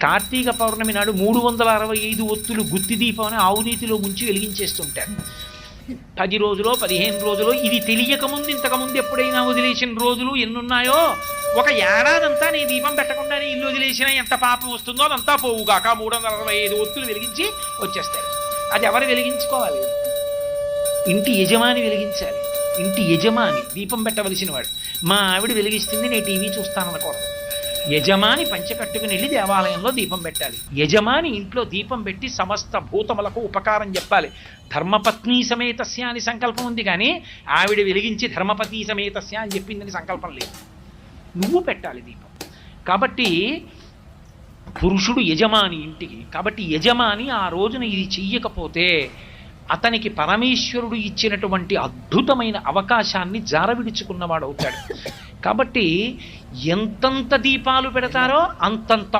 కార్తీక పౌర్ణమి నాడు 365 ఒత్తులు గుత్తి దీపం అని ఆవునీతిలో ముంచి వెలిగించేస్తుంటారు. 10 రోజులో 15 రోజులో ఇది తెలియకముందు ఇంతకుముందు ఎప్పుడైనా వదిలేసిన రోజులు ఎన్నున్నాయో, ఒక ఏడాదంతా నీ దీపం పెట్టకుండానే ఇల్లు వదిలేసినా ఎంత పాపం వస్తుందో అదంతా పోవుగాక 365 ఒత్తులు వెలిగించి వచ్చేస్తారు. అది ఎవరు వెలిగించుకోవాలి? ఇంటి యజమాని వెలిగించాలి. ఇంటి యజమాని దీపం పెట్టవలసిన వాడు. మా ఆవిడ వెలిగిస్తుంది, నేను టీవీ చూస్తాననకూడదు. యజమాని పంచె కట్టుకుని వెళ్ళి దేవాలయంలో దీపం పెట్టాలి. యజమాని ఇంట్లో దీపం పెట్టి సమస్త భూతములకు ఉపకారం చెప్పాలి. ధర్మపత్ని సమేతస్య అని సంకల్పం ఉంది, కానీ ఆవిడ వెలిగించి ధర్మపతి సమేతస్య అని చెప్పిందని సంకల్పం లేదు. నువ్వు పెట్టాలి దీపం. కాబట్టి పురుషుడు యజమాని ఇంటికి. కాబట్టి యజమాని ఆ రోజున ఇది చెయ్యకపోతే అతనికి పరమేశ్వరుడు ఇచ్చినటువంటి అద్భుతమైన అవకాశాన్ని జారవిడుచుకున్నవాడు అవుతాడు. కాబట్టి ఎంతంత దీపాలు పెడతారో అంతంత